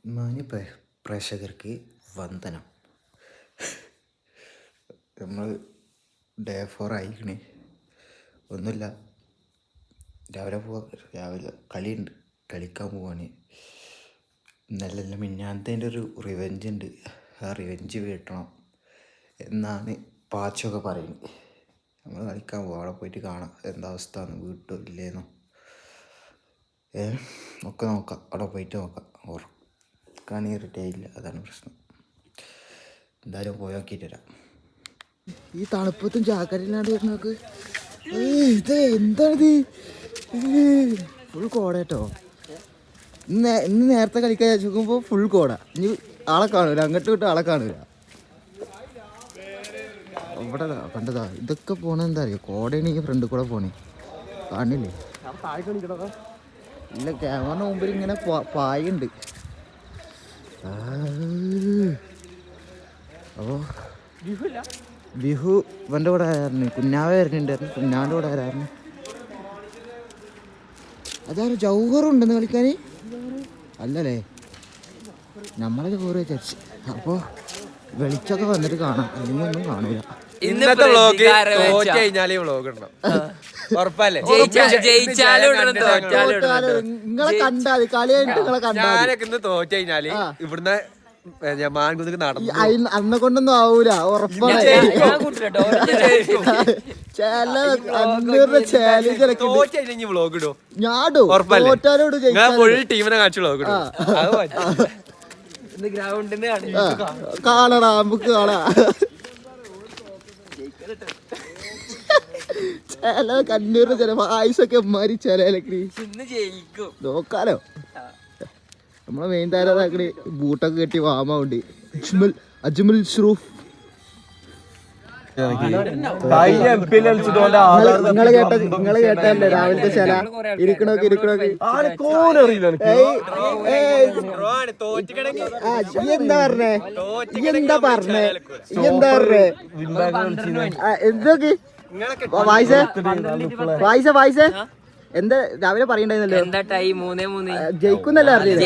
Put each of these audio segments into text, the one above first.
മാന്യ പ്രേക്ഷകർക്ക് വന്ദനം. നമ്മൾ ഡേ 4 ആയിക്കണേ. ഒന്നുമില്ല, രാവിലെ കളിയുണ്ട്, കളിക്കാൻ പോവാണ്. ഇന്നലെല്ലാം മിഞ്ഞാന്നതിൻ്റെ ഒരു റിവെഞ്ച് ഉണ്ട്. ആ റിവെഞ്ച് വീട്ടണം എന്നാണ് പാച്ചൊക്കെ പറയുന്നത്. നമ്മൾ കളിക്കാൻ പോവാം, അവിടെ പോയിട്ട് കാണാം എന്താ അവസ്ഥ എന്ന്, വീട്ടോ ഇല്ലേന്നോ ഒക്കെ നോക്കാം. അവിടെ പോയിട്ട് നോക്കാം. ഉറക്കാണെങ്കിൽ റെഡി ആയില്ല, അതാണ് പ്രശ്നം. എന്തായാലും പോയി നോക്കിയിട്ട് വരാം. ഈ തണുപ്പത്തും ജാക്കറ്റില്ലാണ്ട് വരുന്നോക്ക് ഇത് എന്താണിത്? ഫുൾ കോട കേട്ടോ. ഇന്ന് നേരത്തെ കളിക്കാൻ നോക്കുമ്പോൾ ഫുൾ കോട. ഇനി ആളെ കാണൂല, അങ്ങോട്ട് വിട്ട് ആളെ കാണൂല. ഇവിടെ കണ്ടതാ, ഇതൊക്കെ പോണ എന്താ അറിയോ, കോടയാണെങ്കിൽ ഫ്രണ്ടിൽ കൂടെ പോണേ, കാണില്ലേ? ഇല്ല, ക്യാമറ മുമ്പിൽ ഇങ്ങനെ പായുണ്ട്. അപ്പോൾ ബിഹു ഇവൻ്റെ കൂടെ ആയിരുന്നു, കുഞ്ഞാവ വരുന്നുണ്ടായിരുന്നു, കുഞ്ഞാവിൻ്റെ കൂടെ ആരായിരുന്നു. അതാരും ജൗഹറുണ്ടെന്ന് കളിക്കാൻ അല്ലല്ലേ, നമ്മളെ ജൗഹർ വിചാരിച്ചു. അപ്പോൾ വെളിച്ചൊക്കെ വന്നിട്ട് കാണാം, അല്ലെങ്കിൽ ഒന്നും കാണൂല. ഇന്നത്തെ വ്ളോഗ് തോറ്റ് കഴിഞ്ഞാലേ വ്ളോഗ് ഉണ്ടോ ഉറപ്പല്ലേ? നിങ്ങളെ കണ്ടാല് കളിയായിട്ട് നിങ്ങളെ കണ്ടാൽ ഞാനൊക്കെ ഇന്ന് തോറ്റ് കഴിഞ്ഞാല് ഇവിടുന്ന് മാൻകുന്നക്ക് നടന്നു അന്നെ കൊണ്ടൊന്നും ആവൂല, ഉറപ്പാണ്. തോറ്റ് കഴിഞ്ഞ വ്ളോഗ് ഇടും, ഞാടും ഉറപ്പല്ലേ? ഫുൾ ടീമിനെ കാണിച്ചു വ്ളോഗ് ഇടും. കാണടാ, നമുക്ക് കാണാം. ചില കണ്ണൂരിന് ചില ആയുസൊക്കെ മാറി ചിലക്ക് നോക്കാലോ. നമ്മളെ മെയിൻ താരതാക്കണി ബൂട്ടൊക്കെ കെട്ടി വാമുണ്ട്. അജ്മൽ ഷ്റൂഫ് നിങ്ങള് കേട്ടല്ലേ രാവിലത്തെ ചില ഇരിക്കണോക്ക് എന്താ പറഞ്ഞേ എന്തൊക്കെ വായിസേ എന്താ രാവിലെ പറയണ്ടായിരുന്നല്ലോ, എന്താ ടൈം 3-3 ജയിക്കുന്നല്ലേ അറിയില്ല.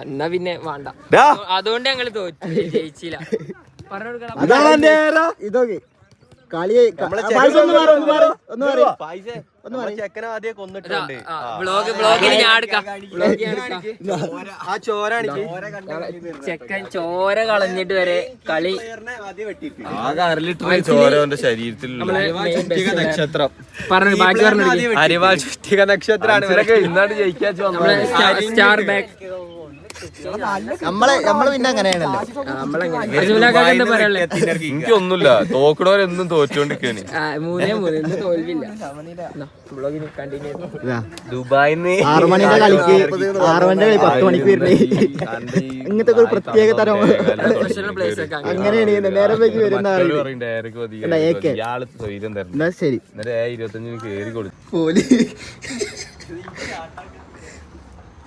എന്നാ പിന്നെ വേണ്ട, അതുകൊണ്ട് ഞങ്ങള് തോറ്റു, ജയിച്ചില്ല. ഇതൊക്കെ കളി ബ്ലോഗിൽ ഞാൻ എടുക്കാം. ചെക്കൻ ചോര കളഞ്ഞിട്ട് വരെ കളി നക്ഷത്രം പറഞ്ഞു, ബാക്കി പറഞ്ഞു. അരിവാൾ ചുറ്റിക നക്ഷത്രമാണ് ഇവരൊക്കെ ഇന്നാണ് ജയിക്കാൻ. സ്റ്റാർ ബാക്ക് നമ്മള് പിന്നെ അങ്ങനെയാണല്ലോ. എനിക്കൊന്നുമില്ല, തോക്കണവരെന്നും തോറ്റോണ്ടിരിക്കാണ്. 3-3 തോൽവില്ല. ദുബായിന്ന് 6 മണിന്റെ കളിക്ക് 6 മണിന്റെ കളി 10 മണിക്ക് വരുന്നേ. ഇങ്ങനത്തെ ഒരു പ്രത്യേക തരം അങ്ങനെയാണ് നേരം വെച്ച് വരുന്ന. ശരി, 25 കേറി കൊടുത്തു.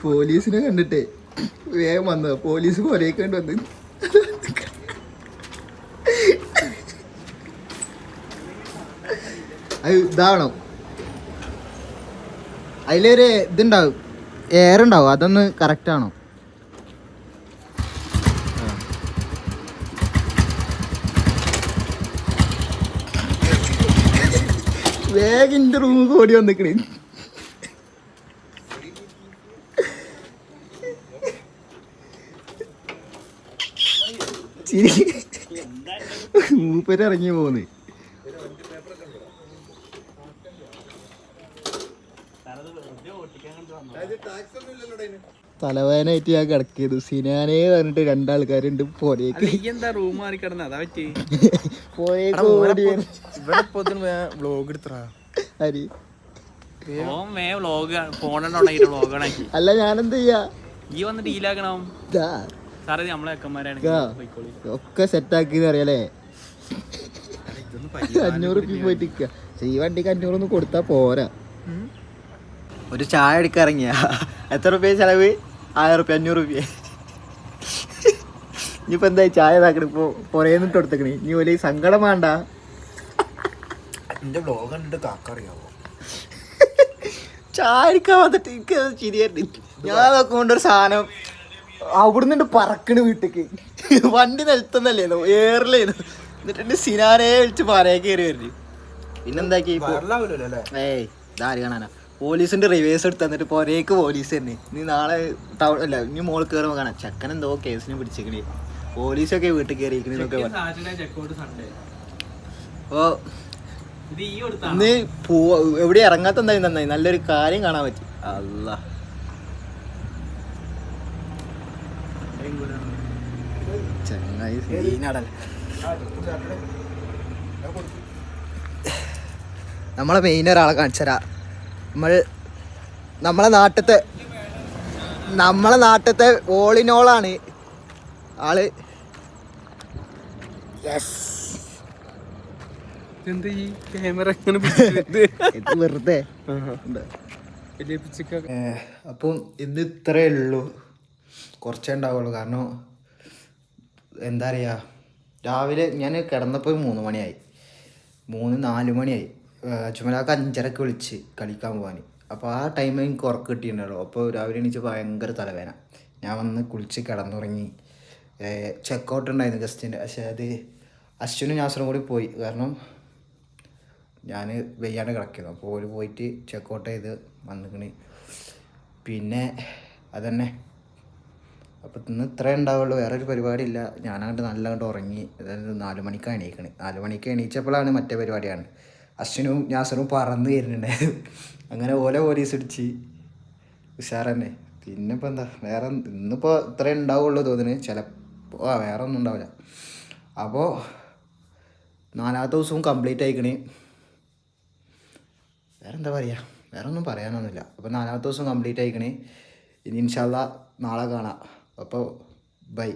പോലീസിനെ കണ്ടിട്ടേ വേഗം വന്നത്, പോലീസ് കൊലയിക്കേണ്ടി വന്ന്. അത് ഇതാണോ, അതിലൊരു ഇതുണ്ടാവും, എയർ ഉണ്ടാവും, അതൊന്ന് കറക്റ്റ് ആണോ? വേഗം എൻ്റെ റൂമിൽ ഓടി വന്നിക്കണേ. മൂപ്പര് ഇറങ്ങി പോന്ന്. തലവേദനയായിട്ട് ഞാൻ കിടക്കിയത്. സിനാനേ പറഞ്ഞിട്ട് 2 ആൾക്കാരുണ്ട് പോരേക്ക്. അല്ല ഞാനെന്ത് ചെയ്യാ, ഒക്കെ സെറ്റാക്കി അറിയാലേ. 500 രൂപ പോയിട്ട് ഈ വണ്ടിക്ക് 500 കൊടുത്താ പോരാ. ഒരു ചായ എടുക്കാൻ ഇറങ്ങിയ എത്ര രൂപ ചെലവ്? 1000 രൂപ, 500 രൂപ. ഇനിയിപ്പോ എന്തായി ചായ ഇതാക്കണ, ഇപ്പൊ പുറേന്നിട്ട് കൊടുത്തേക്കണേ. ഇനി വലിയ സങ്കടം വേണ്ട. എന്റെ ബ്ലോഗ് കണ്ടിട്ട് കാക്ക അറിയാവോ? ചായക്കാൻ വന്നിട്ട് എനിക്ക് ചിരിയായിരുന്നു. ഞാൻ നോക്കുകൊണ്ടൊരു സാധനം അവിടുന്ന് പറക്കണ് വീട്ടിക്ക്. വണ്ടി നിലത്തുന്നല്ലേന്നു, ഏറിലേന്നു. എന്നിട്ട് എന്റെ സിനാനെ വിളിച്ച് പറയെ കയറി വരുന്നു. പിന്നെന്താക്കി ഏയ് ഇതാര് കാണാനാ, പോലീസിന്റെ റിവേഴ്സ് എടുത്ത് തന്നിട്ട് പൊരേക്ക് പോലീസ് തന്നെ. നീ നാളെ ടൗൺ അല്ല ഇനി മോൾ കയറുമ്പോൾ കാണാം ചെക്കൻ എന്തോ കേസിനെ പിടിച്ചേക്കണേ, പോലീസൊക്കെ വീട്ടിൽ കയറിയിരിക്കണേന്നൊക്കെ പറഞ്ഞു. ഓ ഇന്ന് എവിടെ ഇറങ്ങാത്ത എന്തായാലും നന്നായി, നല്ലൊരു കാര്യം കാണാൻ പറ്റി. അല്ല ചങ്ങായി സീനാടല്ലേ. നമ്മളെ മെയിൻ ഒരാളെ കാണിച്ചരാ. നമ്മളെ നാട്ടിലത്തെ ഓളിനോളാണ് ആള്. യെസ് വെറുതെ. അപ്പം ഇന്ന് ഇത്രേ ഉള്ളൂ, കുറച്ചേ ഉണ്ടാവുള്ളൂ. കാരണം എന്താ പറയുക, രാവിലെ ഞാൻ കിടന്നപ്പോൾ 3 മണിയായി, 4 മണിയായി. അച്ചുമലാക്ക് 5:30 വിളിച്ച് കളിക്കാൻ പോകാൻ. അപ്പോൾ ആ ടൈമിൽ എനിക്ക് ഉറക്കം കിട്ടിയിട്ടുണ്ടല്ലോ. അപ്പോൾ രാവിലെ എണീച്ച് ഭയങ്കര തലവേദന. ഞാൻ വന്ന് കുളിച്ച് കിടന്നുറങ്ങി. ചെക്കൗട്ട് ഉണ്ടായിരുന്നു ഗസ്റ്റിൻ്റെ, പക്ഷേ അത് അശ്വിനും നാസറും കൂടി പോയി. കാരണം ഞാൻ വെയ്യാണ്ട് കിടക്കുന്നു. അപ്പോൾ ഓര് പോയിട്ട് ചെക്കൗട്ട് ചെയ്ത് വന്നിക്കണ്. പിന്നെ അതന്നെ. അപ്പോൾ ഇന്ന് ഇത്രേ ഉണ്ടാവുള്ളൂ, വേറൊരു പരിപാടി ഇല്ല. ഞാനങ്ങോട്ട് നല്ലങ്ങോട്ട് ഉറങ്ങി. അതായത് 4 മണിക്കാണ് എണീക്കണത്. 4 മണിക്ക് എണീച്ചപ്പോഴാണ് മറ്റേ പരിപാടിയാണ്. അശ്വിനും നാസറും പറന്ന് വരുന്നുണ്ടായിരുന്നു. അങ്ങനെ പോലീസ് ഇടിച്ച് ഉഷാർ തന്നെ. പിന്നെ ഇപ്പോൾ എന്താ വേറെ, ഇന്നിപ്പോൾ ഇത്രേ ഉണ്ടാവുള്ളൂ തോന്നുന്നു. ചിലപ്പോൾ വേറെ ഒന്നും ഉണ്ടാവില്ല. അപ്പോൾ 4ാമത്തെ ദിവസവും കംപ്ലീറ്റ് ആയിക്കണേ. വേറെ എന്താ പറയുക, വേറെ ഒന്നും പറയാനൊന്നുമില്ല. അപ്പോൾ 4ാമത്തെ ദിവസം കംപ്ലീറ്റ് ആയിക്കണേ. ഇനി ഇൻഷാ അല്ലാഹ് നാളെ കാണാം. അപ്പോൾ ബൈ.